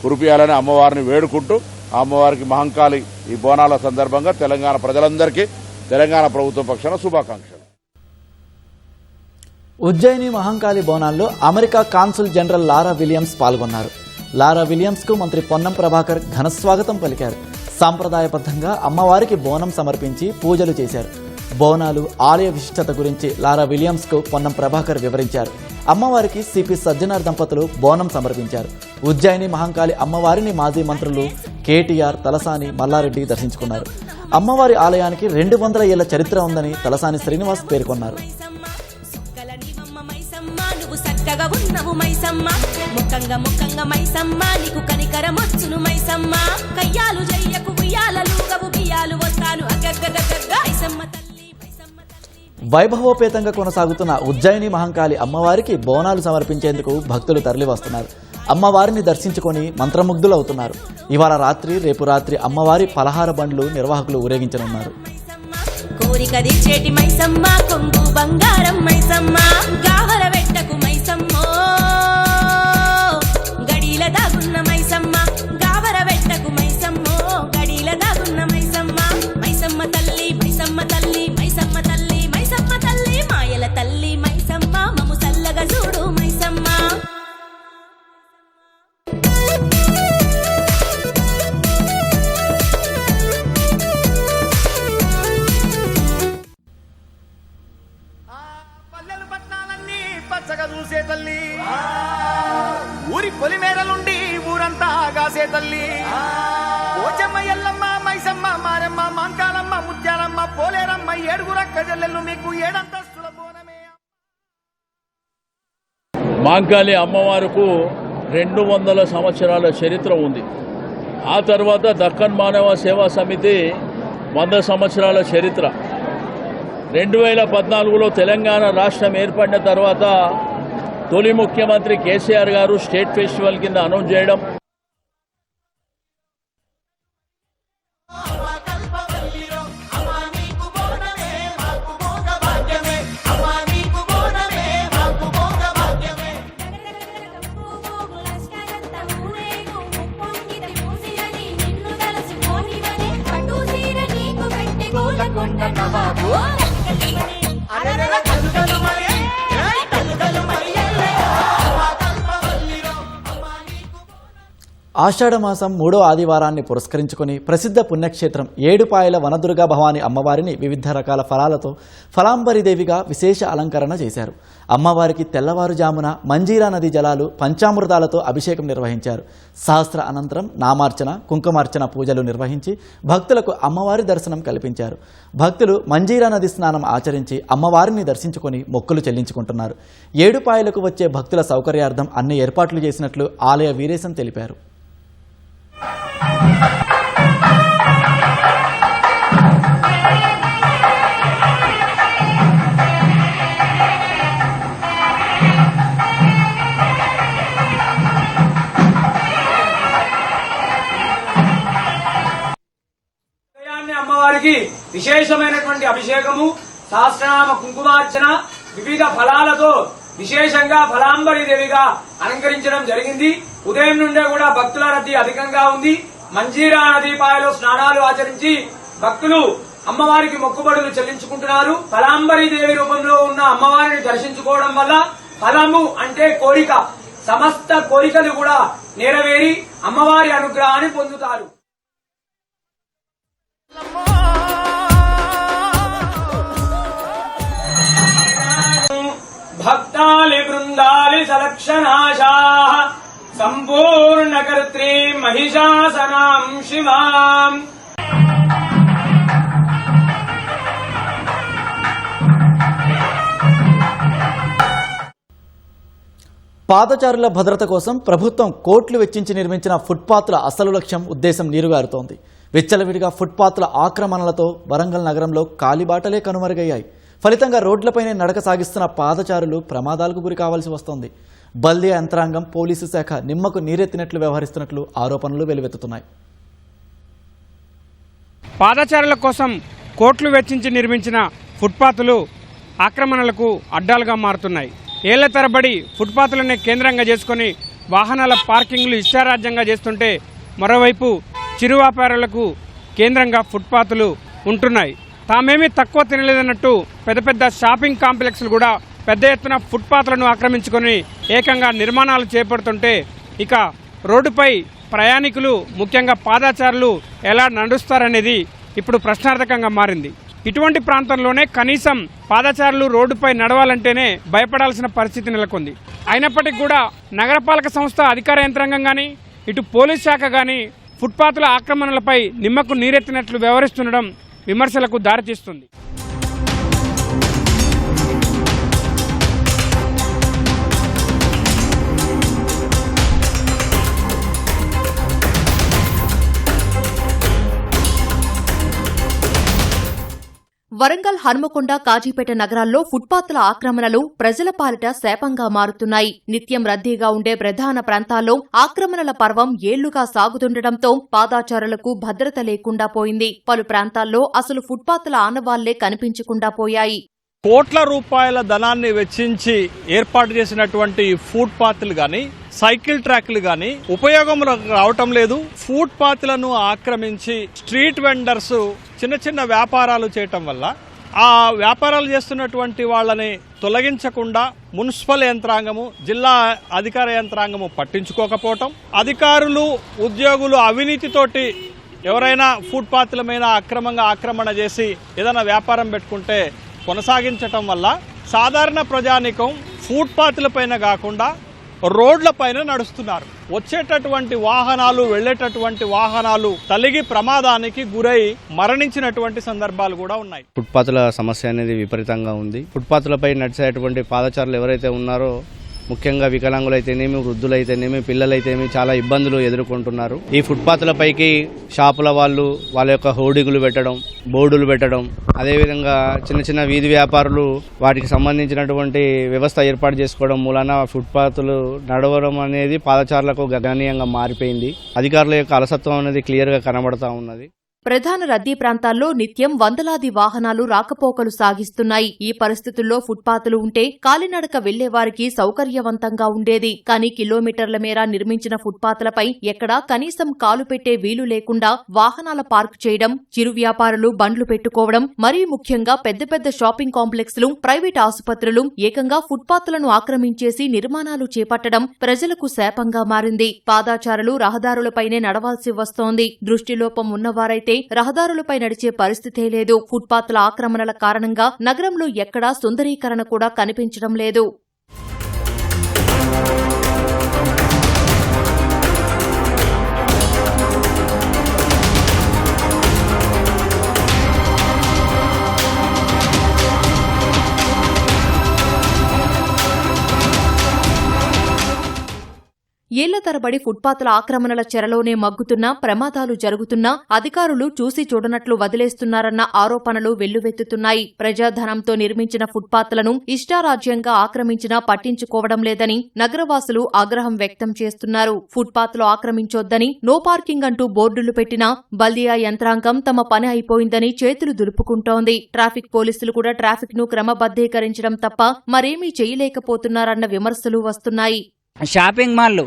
కురిపియాలని అమ్మవారిని వేడుకుంటూ ఆ అమ్మవారికి మహంకాళి ఈ బోనాల సందర్భంగా తెలంగాణ ప్రజలందరికీ తెలంగాణ ప్రభుత్వం పక్షాన శుభాకాంక్షలు. ఉజ్జయిని మహంకాళి బోనాల్లో America consul general Laura Williams పాల్గొన్నారు. లారా విలియమ్స్ కు మంత్రి పొన్నం ప్రభాకర్ ఘనస్వాగతం పలికారు. సాంప్రదాయబద్ధంగా అమ్మవారికి బోనం సమర్పించి పూజలు చేశారు. బోనాలు, ఆలయ విశిష్టత గురించి లారా విలియమ్స్ కు పొన్నం ప్రభాకర్ వివరించారు. అమ్మవారికి సిపి సజ్జనార్ దంపతులు బోనం సమర్పించారు. ఉజ్జయిని మహంకాళి అమ్మవారిని మాజీ మంత్రులు కేటీఆర్, తలసాని, మల్లారెడ్డి దర్శించుకున్నారు. అమ్మవారి ఆలయానికి 200 ఏళ్ల చరిత్ర ఉందని తలసాని శ్రీనివాస్ పేర్కొన్నారు. చక్కగా ఉన్నవు మైసమ్మ ముఖంగా ముఖంగా మైసమ్మ నీకు కనికరమొచ్చును మైసమ్మ కయ్యాలు జయ్యకు ఉయ్యాలలుగవు బియ్యాలు వస్తాను అగ్గగ్గగ్గ మైసమ్మ తల్లి మైసమ్మ తల్లి. వైభవోపేతంగా కొనసాగుతున్న ఉజ్జయిని మహంకాళి అమ్మవారికి బోనాలు సమర్పించేందుకు భక్తులు తరలివస్తున్నారు. అమ్మవారిని దర్శించుకొని మంత్రముగ్ధులవుతున్నారు. ఇవాళ రాత్రి, రేపు రాత్రి అమ్మవారి పలహార బండ్లు నిర్వాహకులు ఊరేగించనున్నారు. కోరిక తీర్చేటి మైసమ్మ కొంగు బంగారం మైసమ్మ గావర వెట్టకు మైసమ్మో గడిల దాగున్న మైసమ్మ గావర వెట్టకు మైసమ్మో గడిల దాగున్న మైసమ్మ మైసమ్మ తల్లి మైసమ్మ తల్లి మైసమ్మ తల్లి మైసమ్మ తల్లి మాయల తల్లి మైసమ్మ మము సల్లగా చూడు మైసమ్మ. చూసే తల్లి ఊరి పొలిమేరలుండి ఊరంతా మాంకాళి అమ్మవారుకు 200 సంవత్సరాల చరిత్ర ఉంది. ఆ తర్వాత దక్కన్ మానవ సేవా సమితి 100 సంవత్సరాల చరిత్ర. 2014లో తెలంగాణ రాష్ట్రం ఏర్పడిన తర్వాత తొలి ముఖ్యమంత్రి కేసీఆర్ గారు స్టేట్ ఫెస్టివల్ కింద అనౌన్స్ చేయడం, ఆషాఢమాసం 3వ ఆదివారాన్ని పురస్కరించుకుని ప్రసిద్ధ పుణ్యక్షేత్రం ఏడుపాయల వనదుర్గా భవాని అమ్మవారిని వివిధ రకాల ఫలాలతో ఫలాంబరిదేవిగా విశేష అలంకరణ చేశారు. అమ్మవారికి తెల్లవారుజామున మంజీరా నది జలాలు పంచామృతాలతో అభిషేకం నిర్వహించారు. సహస్ర అనంతరం నామార్చన, కుంకుమార్చన పూజలు నిర్వహించి భక్తులకు అమ్మవారి దర్శనం కల్పించారు. భక్తులు మంజీరా నది స్నానం ఆచరించి అమ్మవారిని దర్శించుకొని మొక్కులు చెల్లించుకుంటున్నారు. ఏడుపాయలకు వచ్చే భక్తుల సౌకర్యార్థం అన్ని ఏర్పాట్లు చేసినట్లు ఆలయ వీరేశం తెలిపారు. అమ్మవారికి విశేషమైనటువంటి అభిషేకము, సహస్రనామ కుంకుమార్చన, వివిధ ఫలాలతో విశేషంగా ఫలాంబరి దేవిగా అలంకరించడం జరిగింది. ఉదయం నుండే కూడా భక్తుల రద్దీ అధికంగా ఉంది. మంజీరా నదీపాయలో స్నానాలు ఆచరించి భక్తులు అమ్మవారికి మొక్కుబడులు చెల్లించుకుంటున్నారు. ఫలాంబరి దేవి రూపంలో ఉన్న అమ్మవారిని దర్శించుకోవడం వల్ల ఫలము అంటే కోరిక, సమస్త కోరికలు కూడా నెరవేరి అమ్మవారి అనుగ్రహాన్ని పొందుతారు. భక్తాలి బృందాలి సలక్షణాశా సంపూర్ణకర్త్రీ మహిషాసనాం శివాం. పాదచారుల భద్రత కోసం ప్రభుత్వం కోట్లు వెచ్చించి నిర్మించిన ఫుట్పాత్ల అసలు లక్ష్యం ఉద్దేశం నీరుగారుతోంది. విచ్చలవిడిగా ఫుట్పాత్ల ఆక్రమణలతో వరంగల్ నగరంలో కాలిబాటలే కనుమరుగయ్యాయి. ఫలితంగా రోడ్లపైనే నడక సాగిస్తున్న పాదచారులు ప్రమాదాలకు గురి కావాల్సి వస్తోంది. బల్దియా యంత్రాంగం, పోలీసు శాఖ నిమ్మకు నీరెత్తినట్లు వ్యవహరిస్తున్నట్లు ఆరోపణలు వెలువెత్తుతున్నాయి. పాదచారుల కోసం కోట్లు వెచ్చించి నిర్మించిన ఫుట్పాత్లు ఆక్రమణలకు అడ్డాలుగా మారుతున్నాయి. ఏళ్ల తరబడి ఫుట్పాత్లనే కేంద్రంగా చేసుకుని వాహనాల పార్కింగ్లు ఇష్టారాజ్యంగా చేస్తుంటే మరోవైపు చిరు వ్యాపారులకు కేంద్రంగా ఫుట్పాత్లు ఉంటున్నాయి. తామేమీ తక్కువ తినలేదన్నట్టు పెద్ద పెద్ద షాపింగ్ కాంప్లెక్స్లు కూడా పెద్ద ఎత్తున ఫుట్పాత్లను ఆక్రమించుకొని ఏకంగా నిర్మాణాలు చేపడుతుంటే ఇక రోడ్డుపై ప్రయాణికులు, ముఖ్యంగా పాదచారులు ఎలా నడుస్తారనేది ఇప్పుడు ప్రశ్నార్థకంగా మారింది. ఇటువంటి ప్రాంతంలోనే కనీసం పాదచారులు రోడ్డుపై నడవాలంటేనే భయపడాల్సిన పరిస్థితి నెలకొంది. అయినప్పటికీ కూడా నగరపాలక సంస్థ అధికార యంత్రాంగం కానీ, ఇటు పోలీస్ శాఖ కానీ ఫుట్పాత్ల ఆక్రమణలపై నిమ్మకు నీరెత్తినట్లు వ్యవహరిస్తుండడం విమర్శలకు దారితీస్తుంది. వరంగల్, హన్మకొండ, కాజీపేట నగరాల్లో ఫుట్పాత్ల ఆక్రమణలు ప్రజల పాలిట శాపంగా మారుతున్నాయి. నిత్యం రద్దీగా ఉండే ప్రధాన ప్రాంతాల్లో ఆక్రమణల పర్వం ఏళ్లుగా సాగుతుండటంతో పాదాచారులకు భద్రత లేకుండా పోయింది. పలు ప్రాంతాల్లో అసలు ఫుట్పాత్ల ఆనవాళ్లే కనిపించకుండా పోయాయి. కోట్ల రూపాయల ధనాన్ని వెచ్చించి ఏర్పాటు చేసినటువంటి ఫుట్పాత్లు గాని, సైకిల్ ట్రాక్లు గాని ఉపయోగంలో రావటం లేదు. ఫుట్పాత్లను ఆక్రమించి స్ట్రీట్ వెండర్స్ చిన్న చిన్న వ్యాపారాలు చేయటం వల్ల ఆ వ్యాపారాలు చేస్తున్నటువంటి వాళ్ళని తొలగించకుండా మున్సిపల్ యంత్రాంగము, జిల్లా అధికార యంత్రాంగము పట్టించుకోకపోవటం, అధికారులు, ఉద్యోగులు అవినీతితోటి ఎవరైనా ఫుట్పాత్ల మీద అక్రమంగా ఆక్రమణ చేసి ఏదైనా వ్యాపారం పెట్టుకుంటే కొనసాగించటం వల్ల సాధారణ ప్రజానికం ఫుట్పాత్ల పైన కాకుండా రోడ్లపైన నడుస్తున్నారు. వచ్చేటటువంటి వాహనాలు వెళ్లేటటువంటి వాహనాలు తలిగి ప్రమాదానికి గురై మరణించినటువంటి సందర్భాలు కూడా ఉన్నాయి. ఫుట్పాత్ల సమస్య అనేది విపరీతంగా ఉంది. ఫుట్పాత్లపై నడిచేటువంటి పాదచారులు ఎవరైతే ఉన్నారో ముఖ్యంగా వికలాంగులైతేనేమి, వృద్ధులైతేనేమి, పిల్లలైతేనేమి చాలా ఇబ్బందులు ఎదుర్కొంటున్నారు. ఈ ఫుట్పాత్లపైకి షాపుల వాళ్ళు వాళ్ళ యొక్క హోర్డింగులు పెట్టడం, బోర్డులు పెట్టడం, అదేవిధంగా చిన్న చిన్న వీధి వ్యాపారులు వాటికి సంబంధించినటువంటి వ్యవస్థ ఏర్పాటు చేసుకోవడం మూలన ఫుట్పాత్లు నడవడం అనేది పాదచారులకు గణనీయంగా మారిపోయింది. అధికారుల యొక్క అలసత్వం అనేది క్లియర్గా కనబడతా ఉన్నది. ప్రధాన రద్దీ ప్రాంతాల్లో నిత్యం వందలాది వాహనాలు రాకపోకలు సాగిస్తున్నాయి. ఈ పరిస్థితుల్లో ఫుట్పాత్లు ఉంటే కాలినడక వెళ్లేవారికి సౌకర్యవంతంగా ఉండేది. కానీ కిలోమీటర్ల మేర నిర్మించిన ఫుట్పాత్లపై ఎక్కడా కనీసం కాలు పెట్టే వీలు లేకుండా వాహనాల పార్క్ చేయడం, చిరు వ్యాపారులు బండ్లు పెట్టుకోవడం, మరీ ముఖ్యంగా పెద్ద పెద్ద షాపింగ్ కాంప్లెక్స్లు, ప్రైవేట్ ఆసుపత్రులు ఏకంగా ఫుట్పాత్లను ఆక్రమించేసి నిర్మాణాలు చేపట్టడం ప్రజలకు శాపంగా మారింది. పాదాచారులు రహదారులపైనే నడవాల్సి వస్తోంది. దృష్టిలోపం ఉన్నవారైతే రహదారులపై నడిచే పరిస్థితే లేదు. ఫుట్పాత్ల ఆక్రమణల కారణంగా నగరంలో ఎక్కడా సుందరీకరణ కూడా కనిపించడం లేదు. ఏళ్ల తరబడి ఫుట్పాత్ల ఆక్రమణల చెరలోనే మగ్గుతున్నా, ప్రమాదాలు జరుగుతున్నా అధికారులు చూసి చూడనట్లు వదిలేస్తున్నారన్న ఆరోపణలు వెల్లువెత్తుతున్నాయి. ప్రజాధనంతో నిర్మించిన ఫుట్పాత్లను ఇష్టారాజ్యంగా ఆక్రమించినా పట్టించుకోవడం లేదని నగరవాసులు ఆగ్రహం వ్యక్తం చేస్తున్నారు. ఫుట్పాత్లు ఆక్రమించొద్దని, నో పార్కింగ్ అంటూ బోర్డులు పెట్టినా బల్దియా యంత్రాంగం తమ పని అయిపోయిందని చేతులు దులుపుకుంటోంది. ట్రాఫిక్ పోలీసులు కూడా ట్రాఫిక్ ను క్రమబద్దీకరించడం తప్ప మరేమీ చేయలేకపోతున్నారన్న విమర్శలు వస్తున్నాయి. షాపింగ్ మాల్లు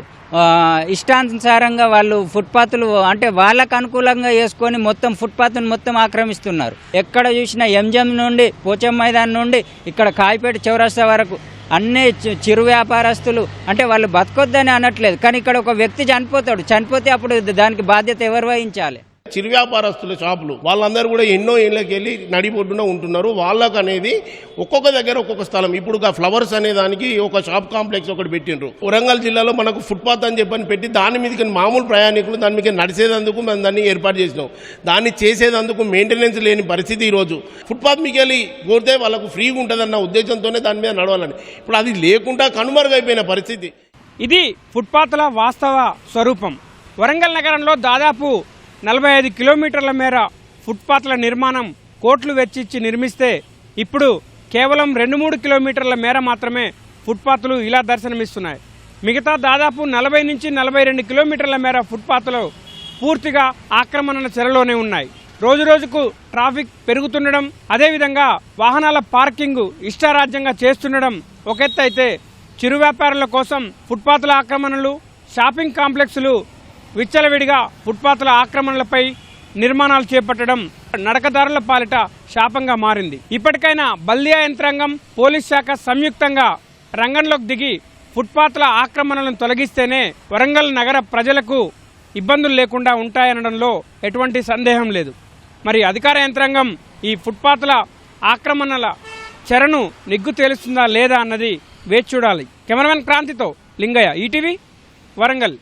ఇష్టానుసారంగా వాళ్ళు ఫుట్పాత్లు అంటే వాళ్ళకు అనుకూలంగా వేసుకొని మొత్తం ఫుట్పాత్ను మొత్తం ఆక్రమిస్తున్నారు. ఎక్కడ చూసినా ఎంజం నుండి పోచం మైదాన్ నుండి ఇక్కడ కాయిపేట చౌరస్తా వరకు అన్ని చిరు వ్యాపారస్తులు అంటే వాళ్ళు బతకొద్దని అనట్లేదు, కానీ ఇక్కడ ఒక వ్యక్తి చనిపోతే అప్పుడు దానికి బాధ్యత ఎవరు వహించాలి? చిరు వ్యాపారస్తుల షాపులు వాళ్ళందరూ కూడా ఎన్నో ఏళ్ళకి వెళ్ళి నడిబొడ్డున ఉంటున్నారు. వాళ్ళకు అనేది ఒక్కొక్క దగ్గర ఒక్కొక్క స్థలం. ఇప్పుడు ఫ్లవర్స్ అనే దానికి ఒక షాప్ కాంప్లెక్స్ ఒకటి పెట్టిండ్రు. వరంగల్ జిల్లాలో మనకు ఫుట్పాత్ అని చెప్పని పెట్టి దాని మీదకి మామూలు ప్రయాణికులు దాని మీద నడిచేదందుకు మనం దాన్ని ఏర్పాటు చేసినాం. దాన్ని చేసేదందుకు మెయింటెనెన్స్ లేని పరిస్థితి ఈరోజు. ఫుట్పాత్ మీకు వెళ్ళి కోరితే వాళ్ళకు ఫ్రీగా ఉంటుందన్న ఉద్దేశంతోనే దాని మీద నడవాలని, ఇప్పుడు అది లేకుండా కనుమరుగైపోయిన పరిస్థితి. ఇది ఫుట్పాత్ల వాస్తవ స్వరూపం. వరంగల్ నగరంలో దాదాపు 45 కిలోమీటర్ల మేర ఫుట్పాత్ల నిర్మాణం కోట్లు వెచ్చించి నిర్మిస్తే ఇప్పుడు కేవలం 2-3 కిలోమీటర్ల మేర మాత్రమే ఫుట్పాత్లు ఇలా దర్శనమిస్తున్నాయి. మిగతా దాదాపు 40 నుంచి 42 కిలోమీటర్ల మేర ఫుట్పాత్లు పూర్తిగా ఆక్రమణల చెరలోనే ఉన్నాయి. రోజురోజుకు ట్రాఫిక్ పెరుగుతుండడం, అదేవిధంగా వాహనాల పార్కింగ్ ఇష్టారాజ్యంగా చేస్తుండడం ఒక ఎత్తు అయితే, చిరు వ్యాపారుల కోసం ఫుట్పాత్ల ఆక్రమణలు, షాపింగ్ కాంప్లెక్స్లు విచ్చలవిడిగా ఫుట్పాత్ల ఆక్రమణలపై నిర్మాణాలు చేపట్టడం నడకదారుల పాలిట శాపంగా మారింది. ఇప్పటికైనా బల్దియా యంత్రాంగం, పోలీస్ శాఖ సంయుక్తంగా రంగంలోకి దిగి ఫుట్పాత్ల ఆక్రమణలను తొలగిస్తేనే వరంగల్ నగర ప్రజలకు ఇబ్బందులు లేకుండా ఉంటాయనడంలో ఎటువంటి సందేహం లేదు. మరి అధికార యంత్రాంగం ఈ ఫుట్పాత్ల ఆక్రమణల చెరను నిగ్గు తేలుస్తుందా లేదా అన్నది వేచి చూడాలి. కెమెరామెన్ క్రాంతితో లింగయ్య, ఈటీవీ, వరంగల్.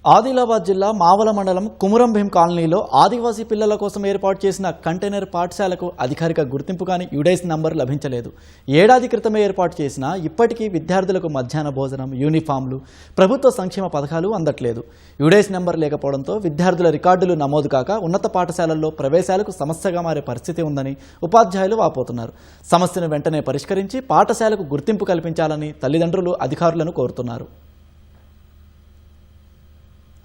ఆదిలాబాద్ జిల్లా మావల మండలం కుమురంభీం కాలనీలో ఆదివాసీ పిల్లల కోసం ఏర్పాటు చేసిన కంటైనర్ పాఠశాలకు అధికారిక గుర్తింపు కానీ యుడైస్ నంబర్ లభించలేదు. ఏడాది క్రితమే ఏర్పాటు చేసినా ఇప్పటికీ విద్యార్థులకు మధ్యాహ్న భోజనం, యూనిఫామ్లు, ప్రభుత్వ సంక్షేమ పథకాలు అందట్లేదు. యుడైస్ నంబర్ లేకపోవడంతో విద్యార్థుల రికార్డులు నమోదు కాక ఉన్నత పాఠశాలల్లో ప్రవేశాలకు సమస్యగా మారే పరిస్థితి ఉందని ఉపాధ్యాయులు వాపోతున్నారు. సమస్యను వెంటనే పరిష్కరించి పాఠశాలకు గుర్తింపు కల్పించాలని తల్లిదండ్రులు అధికారులను కోరుతున్నారు.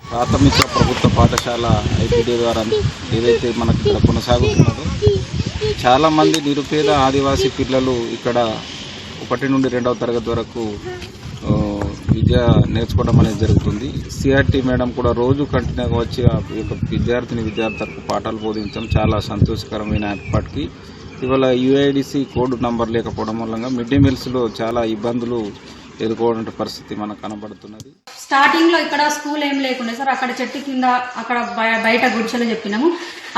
ప్రాథమిక ప్రభుత్వ పాఠశాల ఐపీడీ ద్వారా ఏదైతే మనకి ఇక్కడ కొనసాగుతున్నదో చాలామంది నిరుపేద ఆదివాసీ పిల్లలు ఇక్కడ 1 నుండి 2వ తరగతి వరకు విద్య నేర్చుకోవడం అనేది జరుగుతుంది. సిఆర్టీ మేడం కూడా రోజు కంటిన్యూగా వచ్చి ఆ యొక్క విద్యార్థులకు పాఠాలు బోధించడం చాలా సంతోషకరమైన ఏర్పాటుకి. ఇవాళ యుఐడిసి కోడ్ నంబర్ లేకపోవడం వల్ల మిడ్ డే మీల్స్లో చాలా ఇబ్బందులు ఎదుర్కోవడం పరిస్థితి మనకు కనబడుతున్నది. స్టార్టింగ్లో ఇక్కడ స్కూల్ ఏం లేకుండా సార్, అక్కడ చెట్టు కింద అక్కడ బయట గుడిసెలు చెప్పినాము.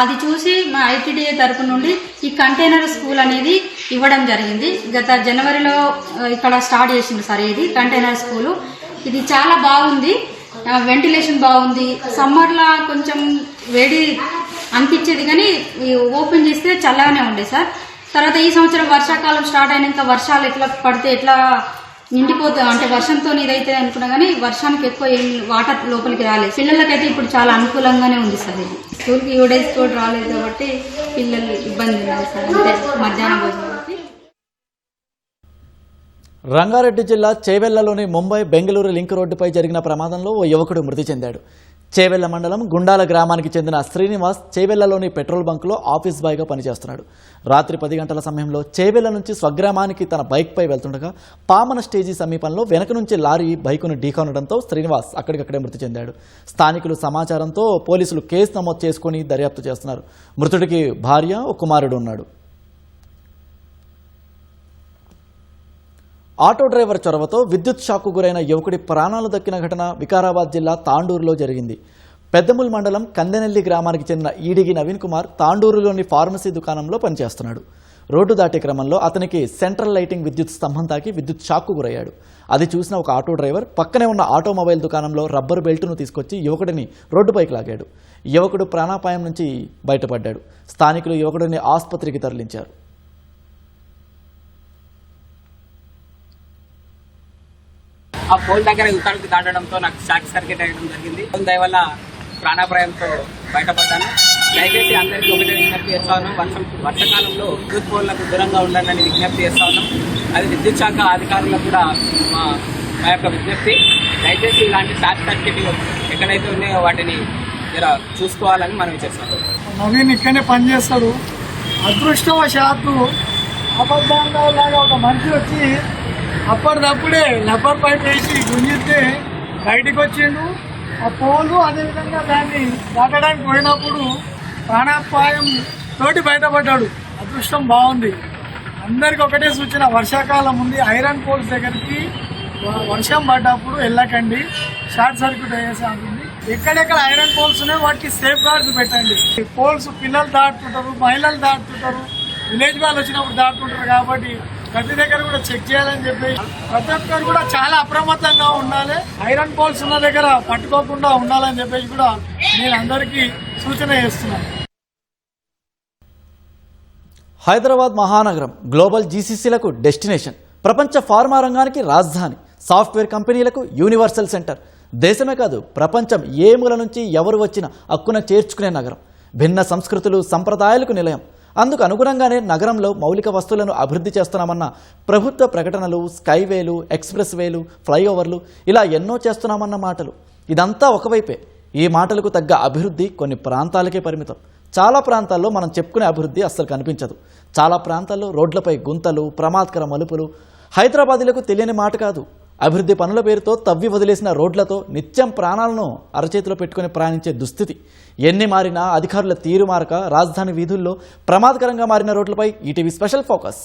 అది చూసి మా ఐటీడీఏ తరపు నుండి ఈ కంటైనర్ స్కూల్ అనేది ఇవ్వడం జరిగింది. గత జనవరిలో ఇక్కడ స్టార్ట్ చేసింది సార్ ఇది కంటైనర్ స్కూలు. ఇది చాలా బాగుంది, వెంటిలేషన్ బాగుంది. సమ్మర్లో కొంచెం వేడి అనిపించేది కానీ ఓపెన్ చేస్తే చల్లగానే ఉండే సార్. తర్వాత ఈ సంవత్సరం వర్షాకాలం స్టార్ట్ అయినాక వర్షాలు ఎట్లా పడితే ఎట్లా నిండిపోతుంది అంటే వర్షంతో ఇదైతే అనుకున్నా కానీ వర్షానికి ఎక్కువ ఏం వాటర్ లోపలికి రాలేదు. పిల్లలకైతే ఇప్పుడు చాలా అనుకూలంగానే ఉంది సార్. ఇది స్కూల్కి ఈ డేస్ కూడా రాలేదు కాబట్టి పిల్లలు ఇబ్బంది ఉన్నారు సార్. అంటే మధ్యాహ్నం భోజనానికి. రంగారెడ్డి జిల్లా చేవెళ్లలోని ముంబై బెంగళూరు లింక్ రోడ్డుపై జరిగిన ప్రమాదంలో ఓ యువకుడు మృతి చెందాడు. చేవెళ్ల మండలం గుండాల గ్రామానికి చెందిన శ్రీనివాస్ చేవెళ్లలోని పెట్రోల్ బంకులో ఆఫీస్ బాయ్గా పనిచేస్తున్నాడు. రాత్రి 10 గంటల సమయంలో చేవెళ్ల నుంచి స్వగ్రామానికి తన బైక్పై వెళ్తుండగా పామన స్టేజీ సమీపంలో వెనక నుంచి లారీ బైకును ఢీకొనడంతో శ్రీనివాస్ అక్కడికక్కడే మృతి చెందాడు. స్థానికులు సమాచారంతో పోలీసులు కేసు నమోదు చేసుకుని దర్యాప్తు చేస్తున్నారు. మృతుడికి భార్య, ఓ కుమారుడు ఉన్నాడు. ఆటో డ్రైవర్ చొరవతో విద్యుత్ షాక్కు గురైన యువకుడి ప్రాణాలు దక్కిన ఘటన వికారాబాద్ జిల్లా తాండూరులో జరిగింది. పెద్దముల్ మండలం కందెనెల్లి గ్రామానికి చెందిన ఈడిగి నవీన్ కుమార్ తాండూరులోని ఫార్మసీ దుకాణంలో పనిచేస్తున్నాడు. రోడ్డు దాటే క్రమంలో అతనికి సెంట్రల్ లైటింగ్ విద్యుత్ స్తంభం తాకి విద్యుత్ షాక్కు గురయ్యాడు. అది చూసిన ఒక ఆటో డ్రైవర్ పక్కనే ఉన్న ఆటోమొబైల్ దుకాణంలో రబ్బరు బెల్టును తీసుకొచ్చి యువకుడిని రోడ్డుపైకి లాగాడు. యువకుడు ప్రాణాపాయం నుంచి బయటపడ్డాడు. స్థానికులు యువకుడిని ఆసుపత్రికి తరలించారు. ఆ పోల్ దగ్గర యువకుడికి దాటడంతో నాకు షాక్ సర్క్యూట్ అయ్యడం జరిగింది. దయవల్ల ప్రాణాపాయంతో బయటపడ్డాను. దయచేసి అందరికీ ఒకటే విజ్ఞప్తి చేస్తా ఉన్నాం, వర్షాకాలంలో విద్యుత్ పోల్లకు దూరంగా ఉండాలని విజ్ఞప్తి చేస్తా ఉన్నాం. అది విద్యుత్ శాఖ అధికారులకు కూడా మా యొక్క విజ్ఞప్తి. దయచేసి ఇలాంటి షార్ట్ సర్క్యూట్ ఎక్కడైతే ఉన్నాయో వాటిని చూసుకోవాలని మనం చేస్తాం. నవీన్ ఇక్కడనే పనిచేస్తాడు. అదృష్టవశాత్తు అబద్ధంగా లాగా ఒక మనిషి వచ్చి అప్పటిదప్పుడే లబ్బర్ పైప్ వేసి గుంజితే బయటకు వచ్చిండు. ఆ పోలు అదేవిధంగా దాన్ని దాటడానికి పోయినప్పుడు ప్రాణాపాయం తోటి బయటపడ్డాడు. అదృష్టం బాగుంది. అందరికి ఒకటే సూచన, వర్షాకాలం ఉంది, ఐరన్ పోల్స్ దగ్గరికి వర్షం పడ్డప్పుడు వెళ్ళకండి, షార్ట్ సర్క్యూట్ అయ్యేసి ఉంటుంది. ఎక్కడెక్కడ ఐరన్ పోల్స్ ఉన్నాయో వాటికి సేఫ్ గార్డ్స్ పెట్టండి. పోల్స్ పిల్లలు దాటుతుంటారు, మహిళలు దాటుతుంటారు, విలేజ్ వాళ్ళు వచ్చినప్పుడు దాటుతుంటారు. కాబట్టి ప్రతి దగ్గర కూడా చెక్ చేయాలని చెప్పి ప్రతి ఒక్కరు కూడా చాలా అప్రమత్తంగా ఉండాలి. ఐరన్ పోల్స్ ఉన్న దగ్గర పట్టుకోకుండా ఉండాలని చెప్పేసి కూడా నేను అందరికీ సూచన చేస్తున్నాను. హైదరాబాద్ మహానగరం గ్లోబల్ జీసీసీలకు డెస్టినేషన్, ప్రపంచ ఫార్మా రంగానికి రాజధాని, సాఫ్ట్వేర్ కంపెనీలకు యూనివర్సల్ సెంటర్. దేశమే కాదు, ప్రపంచం ఏ మూల నుంచి ఎవరు వచ్చినా హక్కున చేర్చుకునే నగరం, భిన్న సంస్కృతులు సంప్రదాయాలకు నిలయం. అందుకు అనుగుణంగానే నగరంలో మౌలిక వస్తువులను అభివృద్ధి చేస్తున్నామన్న ప్రభుత్వ ప్రకటనలు, స్కైవేలు, ఎక్స్ప్రెస్ వేలు, ఫ్లైఓవర్లు ఇలా ఎన్నో చేస్తున్నామన్న మాటలు. ఇదంతా ఒకవైపే. ఈ మాటలకు తగ్గ అభివృద్ధి కొన్ని ప్రాంతాలకే పరిమితం. చాలా ప్రాంతాల్లో మనం చెప్పుకునే అభివృద్ధి అస్సలు కనిపించదు. చాలా ప్రాంతాల్లో రోడ్లపై గుంతలు, ప్రమాదకర మలుపులు హైదరాబాదీలకు తెలియని మాట కాదు. అభివృద్ధి పనుల పేరుతో తవ్వి వదిలేసిన రోడ్లతో నిత్యం ప్రాణాలను అరచేతిలో పెట్టుకుని ప్రయాణించే దుస్థితి. ఎన్ని మారినా అధికారుల తీరు మారక రాజధాని వీధుల్లో ప్రమాదకరంగా మారిన రోడ్లపై ఈటీవీ స్పెషల్ ఫోకస్.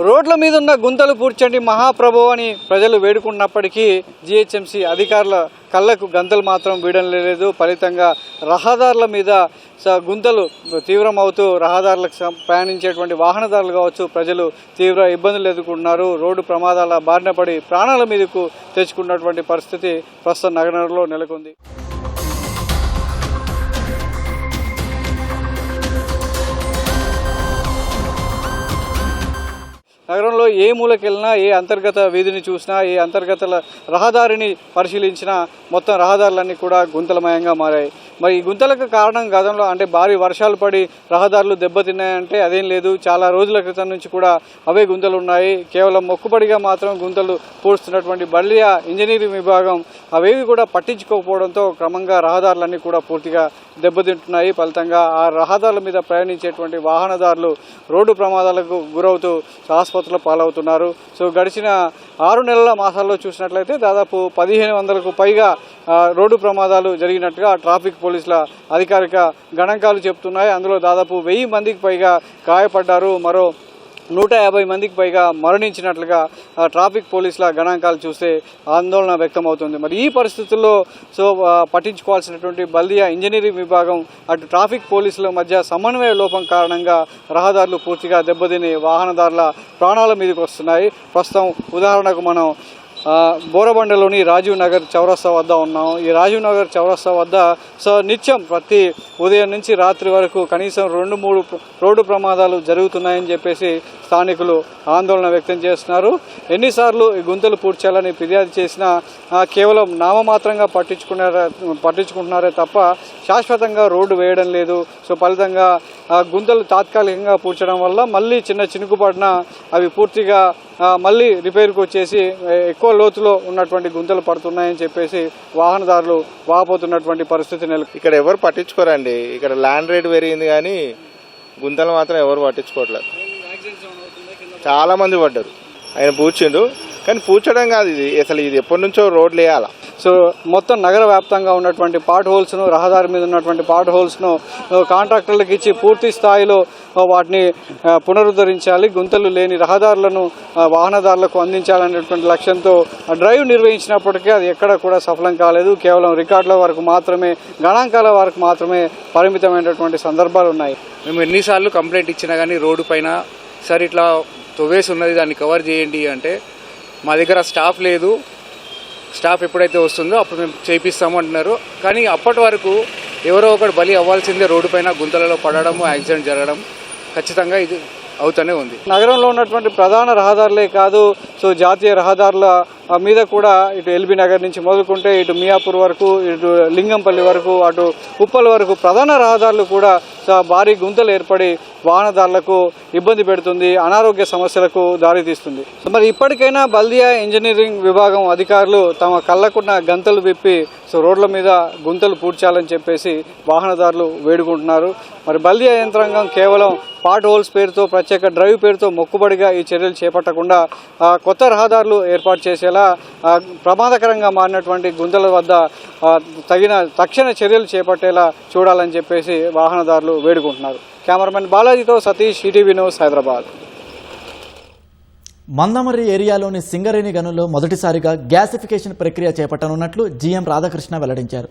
రోడ్ల మీద ఉన్న గుంతలు పూడ్చండి మహాప్రభు అని ప్రజలు వేడుకున్నప్పటికీ జీహెచ్ఎంసీ అధికారుల కళ్ళకు గంతలు మాత్రం వీయడం లేదు. ఫలితంగా రహదారుల మీద గుంతలు తీవ్రమవుతూ రహదారులకు ప్రయాణించేటువంటి వాహనదారులు కావచ్చు, ప్రజలు తీవ్ర ఇబ్బందులు ఎదుర్కొంటున్నారు. రోడ్డు ప్రమాదాల బారిన పడి ప్రాణాల మీదకు తెచ్చుకున్నటువంటి పరిస్థితి ప్రస్తుతం నగరంలో నెలకొంది. నగరంలో ఏ మూలకెళ్ళినా, ఏ అంతర్గత వీధిని చూసినా, ఏ అంతర్గత రహదారిని పరిశీలించినా మొత్తం రహదారులన్నీ కూడా గుంతలమయంగా మారాయి. మరి ఈ గుంతలకు కారణం గతంలో అంటే భారీ వర్షాలు పడి రహదారులు దెబ్బతిన్నాయంటే అదేం లేదు. చాలా రోజుల క్రితం నుంచి కూడా అవే గుంతలు ఉన్నాయి. కేవలం మొక్కుబడిగా మాత్రం గుంతలు పూడుస్తున్నటువంటి బల్లియా ఇంజనీరింగ్ విభాగం అవేవి కూడా పట్టించుకోకపోవడంతో క్రమంగా రహదారులన్నీ కూడా పూర్తిగా దెబ్బతింటున్నాయి. ఫలితంగా ఆ రహదారుల మీద ప్రయాణించేటువంటి వాహనదారులు రోడ్డు ప్రమాదాలకు గురవుతూ ఆసుపత్రుల పాలవుతున్నారు. సో గడిచిన 6 నెలల మాసాల్లో చూసినట్లయితే దాదాపు 1500కు పైగా రోడ్డు ప్రమాదాలు జరిగినట్టుగా ట్రాఫిక్ పోలీసుల అధికారిక గణాంకాలు చెప్తున్నాయి. అందులో దాదాపు 1000 మందికి పైగా గాయపడ్డారు, మరో 150 మందికి పైగా మరణించినట్లుగా ట్రాఫిక్ పోలీసుల గణాంకాలు చూస్తే ఆందోళన వ్యక్తమవుతుంది. మరి ఈ పరిస్థితుల్లో పట్టించుకోవాల్సినటువంటి బల్దియా ఇంజనీరింగ్ విభాగం అటు ట్రాఫిక్ పోలీసుల మధ్య సమన్వయ లోపం కారణంగా రహదారులు పూర్తిగా దెబ్బతిని వాహనదారుల ప్రాణాల మీదకి వస్తున్నాయి. ప్రస్తుతం ఉదాహరణకు మనం బోరబండలోని రాజీవ్ నగర్ చౌరస్తా వద్ద ఉన్నాం. ఈ రాజీవ్ నగర్ చౌరస్తా వద్ద నిత్యం ప్రతి ఉదయం నుంచి రాత్రి వరకు కనీసం 2-3 రోడ్డు ప్రమాదాలు జరుగుతున్నాయని చెప్పేసి స్థానికులు ఆందోళన వ్యక్తం చేస్తున్నారు. ఎన్నిసార్లు ఈ గుంతలు పూడ్చాలని ఫిర్యాదు చేసినా కేవలం నామమాత్రంగా పట్టించుకుంటున్నారే తప్ప శాశ్వతంగా రోడ్డు వేయడం లేదు. సో ఫలితంగా గుంతలు తాత్కాలికంగా పూడ్చడం వల్ల మళ్ళీ చిన్న చినుకుపడినా అవి పూర్తిగా మళ్ళీ రిపేర్కి వచ్చేసి ఎక్కువ లోతులో ఉన్నటువంటి గుంతలు పడుతున్నాయని చెప్పేసి వాహనదారులు వాపోతున్నటువంటి పరిస్థితి నెలకొంది. ఇక్కడ ఎవరు పట్టించుకోరండి. ఇక్కడ ల్యాండ్ రేట్ పెరిగింది కానీ గుంతలు మాత్రం ఎవరు పట్టించుకోవట్లేదు. చాలా మంది పడ్డారు. ఆయన పూడ్చిండు కానీ పూడ్చడం కాదు, ఇది అసలు ఇది ఎప్పటి నుంచో రోడ్లు వేయాలా. సో మొత్తం నగర వ్యాప్తంగా ఉన్నటువంటి పాట్ హోల్స్ను, రహదారి మీద ఉన్నటువంటి పాట్ హోల్స్ను కాంట్రాక్టర్లకు ఇచ్చి పూర్తి స్థాయిలో వాటిని పునరుద్ధరించాలి, గుంతలు లేని రహదారులను వాహనదారులకు అందించాలనేటువంటి లక్ష్యంతో డ్రైవ్ నిర్వహించినప్పటికీ అది ఎక్కడ కూడా సఫలం కాలేదు. కేవలం రికార్డుల వరకు మాత్రమే, గణాంకాల వరకు మాత్రమే పరిమితమైనటువంటి సందర్భాలు ఉన్నాయి. మేము ఎన్నిసార్లు కంప్లైంట్ ఇచ్చినా కానీ రోడ్డు పైన సార్ ఇట్లా తొవ్వేసి ఉన్నది, దాన్ని కవర్ చేయండి అంటే మా దగ్గర స్టాఫ్ లేదు, స్టాఫ్ ఎప్పుడైతే వస్తుందో అప్పుడు మేము చేపిస్తాము అంటున్నారు. కానీ అప్పటి వరకు ఎవరో ఒకటి బలి అవ్వాల్సిందే, రోడ్డు పైన గుంతలలో పడడం, యాక్సిడెంట్ జరగడం ఖచ్చితంగా ఇది అవుతూనే ఉంది. నగరంలో ఉన్నటువంటి ప్రధాన రహదారులే కాదు, సో జాతీయ రహదారుల మీద కూడా ఇటు ఎల్బీ నగర్ నుంచి మొదలుకుంటే ఇటు మియాపూర్ వరకు, ఇటు లింగంపల్లి వరకు, అటు ఉప్పల్ వరకు ప్రధాన రహదారులు కూడా భారీ గుంతలు ఏర్పడి వాహనదారులకు ఇబ్బంది పెడుతుంది, అనారోగ్య సమస్యలకు దారితీస్తుంది. మరి ఇప్పటికైనా బల్దియా ఇంజనీరింగ్ విభాగం అధికారులు తమ కళ్ళకున్న గంతలు విప్పి రోడ్ల మీద గుంతలు పూడ్చాలని చెప్పేసి వాహనదారులు వేడుకుంటున్నారు. మరి బల్దియా యంత్రాంగం కేవలం పాట్ హోల్స్ పేరుతో, ప్రత్యేక డ్రైవ్ పేరుతో మొక్కుబడిగా ఈ చర్యలు చేపట్టకుండా కొత్త రహదారులు ఏర్పాటు చేసేలా ప్రమాదకరంగా మారినటువంటి గుంతల వద్ద తక్షణ చర్యలు చేపట్టేలా చూడాలని చెప్పేసి వాహనదారులు వేడుకుంటున్నారు. కెమెరామెన్ బాలాజీతో సతీష్, ఈటీవీ న్యూస్, హైదరాబాద్. మందమర్రి ఏరియాలోని సింగరేణి గనుల్లో మొదటిసారిగా గ్యాసిఫికేషన్ ప్రక్రియ చేపట్టనున్నట్లు జీఎం రాధాకృష్ణ వెల్లడించారు.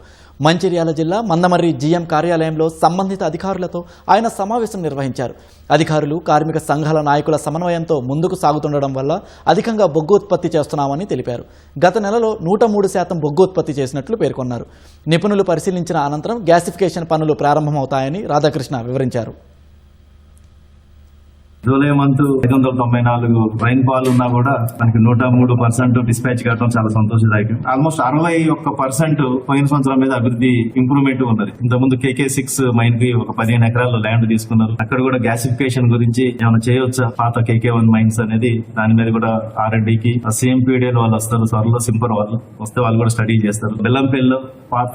మంచిర్యాల జిల్లా మందమర్రి జీఎం కార్యాలయంలో సంబంధిత అధికారులతో ఆయన సమావేశం నిర్వహించారు. అధికారులు, కార్మిక సంఘాల నాయకుల సమన్వయంతో ముందుకు సాగుతుండడం వల్ల అధికంగా బొగ్గు ఉత్పత్తి చేస్తున్నామని తెలిపారు. గత నెలలో 103% బొగ్గు ఉత్పత్తి చేసినట్లు పేర్కొన్నారు. నిపుణులు పరిశీలించిన అనంతరం గ్యాసిఫికేషన్ పనులు ప్రారంభమవుతాయని రాధాకృష్ణ వివరించారు. జూలై మంత్ 594 రైన్ ఫాల్ ఉన్నా కూడా మనకి 103% డిస్పాచ్ కావడం చాలా సంతోషదాయకం. ఆల్మోస్ట్ 61% పోయిన సంవత్సరం మీద అభివృద్ధి ఇంప్రూవ్మెంట్ ఉన్నది. ఇంతకుముందు KK6 మైన్ కి ఒక 15 ఎకరాల్లో ల్యాండ్ తీసుకున్నారు. అక్కడ కూడా గ్యాసిఫికేషన్ గురించి ఏమైనా చేయవచ్చా, పాత KK1 మైన్స్ అనేది దాని మీద కూడా R&Dకి CMPDL వాళ్ళు వస్తారు, త్వరలో సింపర్ వాళ్ళు వస్తే వాళ్ళు కూడా స్టడీ చేస్తారు. బెల్లంపల్లిలో పాత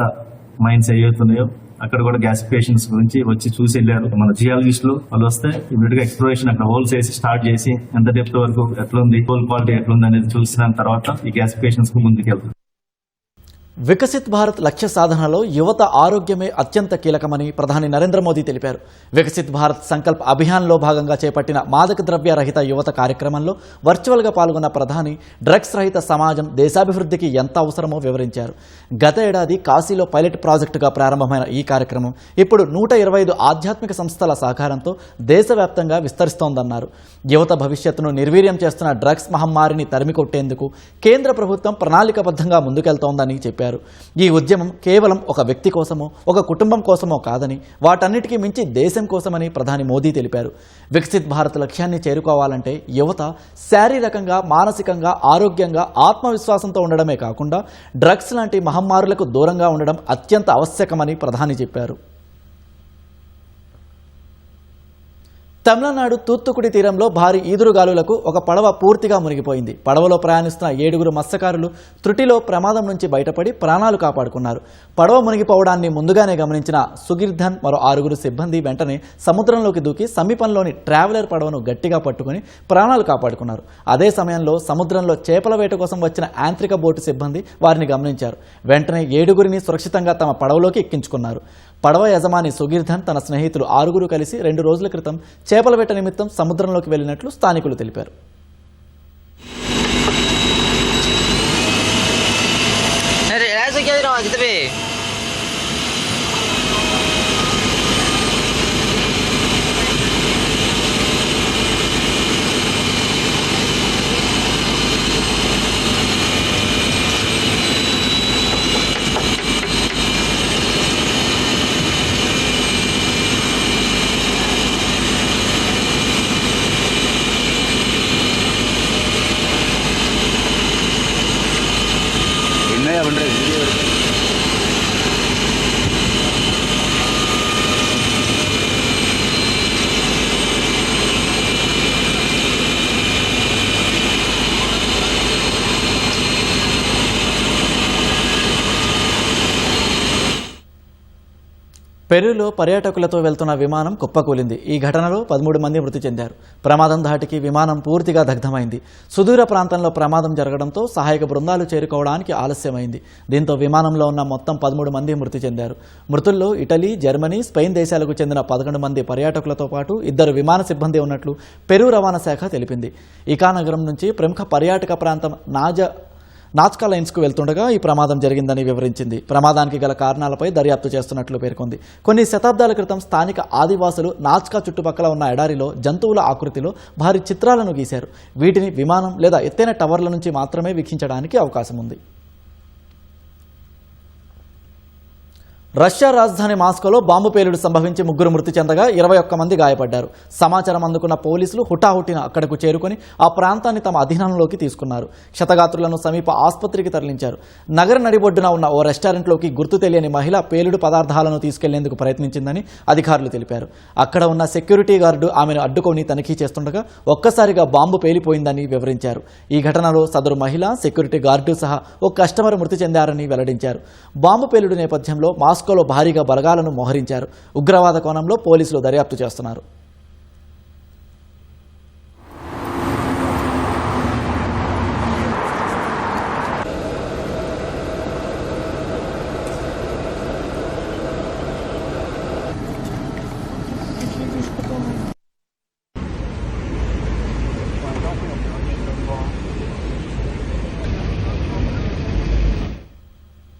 మైన్స్ ఏవైతున్నాయో అక్కడ కూడా గ్యాసిఫికేషన్స్ గురించి వచ్చి చూసి వెళ్ళారు. మన జియాలజిస్టులు వాళ్ళు వస్తే ఇమీడియట్ గా ఎక్స్ప్లోరేషన్ అక్కడ హోల్స్ వేసి స్టార్ట్ చేసి ఎంత డెప్త్ వరకు ఎట్లుంది, హోల్ క్వాలిటీ ఎట్లుంది అనేది చూసిన తర్వాత ఈ గ్యాసిఫికేషన్స్ కు ముందుకెళ్తారు. వికసిత్ భారత్ లక్ష్య సాధనలో యువత ఆరోగ్యమే అత్యంత కీలకమని ప్రధాని నరేంద్ర మోదీ తెలిపారు. వికసిత్ భారత్ సంకల్ప్ అభియాన్లో భాగంగా చేపట్టిన మాదక ద్రవ్య రహిత యువత కార్యక్రమంలో వర్చువల్గా పాల్గొన్న ప్రధాని డ్రగ్స్ రహిత సమాజం దేశాభివృద్ధికి ఎంత అవసరమో వివరించారు. గత ఏడాది కాశీలో పైలట్ ప్రాజెక్టుగా ప్రారంభమైన ఈ కార్యక్రమం ఇప్పుడు 125 ఆధ్యాత్మిక సంస్థల సహకారంతో దేశవ్యాప్తంగా విస్తరిస్తోందన్నారు. యువత భవిష్యత్తును నిర్వీర్యం చేస్తున్న డ్రగ్స్ మహమ్మారిని తరిమికొట్టేందుకు కేంద్ర ప్రభుత్వం ప్రణాళికబద్ధంగా ముందుకెళ్తోందని చెప్పారు. ఈ ఉద్యమం కేవలం ఒక వ్యక్తి కోసమో, ఒక కుటుంబం కోసమో కాదని, వాటన్నిటికీ మించి దేశం కోసమని ప్రధాని మోదీ తెలిపారు. వికసిత్ భారత్ లక్ష్యాన్ని చేరుకోవాలంటే యువత శారీరకంగా, మానసికంగా, ఆరోగ్యంగా, ఆత్మవిశ్వాసంతో ఉండడమే కాకుండా డ్రగ్స్ లాంటి మహమ్మారులకు దూరంగా ఉండడం అత్యంత ఆవశ్యకమని ప్రధాని చెప్పారు. తమిళనాడు తూత్తుకుడి తీరంలో భారీ ఈదురుగాలులకు ఒక పడవ పూర్తిగా మునిగిపోయింది. పడవలో ప్రయాణిస్తున్న 7 మత్స్యకారులు త్రుటిలో ప్రమాదం నుంచి బయటపడి ప్రాణాలు కాపాడుకున్నారు. పడవ మునిగిపోవడాన్ని ముందుగానే గమనించిన సుగిర్ధన్ మరో 6 సిబ్బంది వెంటనే సముద్రంలోకి దూకి సమీపంలోని ట్రావెలర్ పడవను గట్టిగా పట్టుకుని ప్రాణాలు కాపాడుకున్నారు. అదే సమయంలో సముద్రంలో చేపల వేట కోసం వచ్చిన యాంత్రిక బోటు సిబ్బంది వారిని గమనించారు. వెంటనే 7 సురక్షితంగా తమ పడవలోకి ఎక్కించుకున్నారు. పడవ యజమాని సుగిర్ధన్ తన స్నేహితులు 6 కలిసి 2 రోజుల క్రితం చేపల వేట నిమిత్తం సముద్రంలోకి వెళ్లినట్లు స్థానికులు తెలిపారు. పెరూలో పర్యాటకులతో వెళ్తున్న విమానం కుప్పకూలింది. ఈ ఘటనలో 13 మంది మృతి చెందారు. ప్రమాదం ధాటికి విమానం పూర్తిగా దగ్ధమైంది. సుదూర ప్రాంతంలో ప్రమాదం జరగడంతో సహాయక బృందాలు చేరుకోవడానికి ఆలస్యమైంది. దీంతో విమానంలో ఉన్న మొత్తం 13 మంది మృతి చెందారు. మృతుల్లో ఇటలీ, జర్మనీ, స్పెయిన్ దేశాలకు చెందిన 11 మంది పర్యాటకులతో పాటు 2 విమాన సిబ్బంది ఉన్నట్లు పెరూ రవాణా శాఖ తెలిపింది. ఇకా నగరం నుంచి ప్రముఖ పర్యాటక ప్రాంతం నాజ్కా లైన్స్కు వెళ్తుండగా ఈ ప్రమాదం జరిగిందని వివరించింది. ప్రమాదానికి గల కారణాలపై దర్యాప్తు చేస్తున్నట్లు పేర్కొంది. కొన్ని శతాబ్దాల క్రితం స్థానిక ఆదివాసులు నాజ్కా చుట్టుపక్కల ఉన్న ఎడారిలో జంతువుల ఆకృతిలో భారీ చిత్రాలను గీశారు. వీటిని విమానం లేదా ఎత్తైన టవర్ల నుంచి మాత్రమే వీక్షించడానికి అవకాశం ఉంది. రష్యా రాజధాని మాస్కోలో బాంబు పేలుడు సంభవించి 3 మృతి చెందగా 21 మంది గాయపడ్డారు. సమాచారం అందుకున్న పోలీసులు హుటాహుటిన అక్కడకు చేరుకుని ఆ ప్రాంతాన్ని తమ అధీనంలోకి తీసుకున్నారు. క్షతగాత్రులను సమీప ఆసుపత్రికి తరలించారు. నగర నడిబొడ్డున ఉన్న ఓ రెస్టారెంట్లోకి గుర్తు తెలియని మహిళ పేలుడు పదార్థాలను తీసుకెళ్లేందుకు ప్రయత్నించిందని అధికారులు తెలిపారు. అక్కడ ఉన్న సెక్యూరిటీ గార్డు ఆమెను అడ్డుకొని తనిఖీ చేస్తుండగా ఒక్కసారిగా బాంబు పేలిపోయిందని వివరించారు. ఈ ఘటనలో సదరు మహిళ, సెక్యూరిటీ గార్డు సహా ఓ కస్టమర్ మృతి చెందారని వెల్లడించారు. బాంబు పేలుడు నేపథ్యంలో మాస్కోలో భారీగా బలగాలను మోహరించారు. ఉగ్రవాద కోణంలో పోలీసులు దర్యాప్తు చేస్తున్నారు.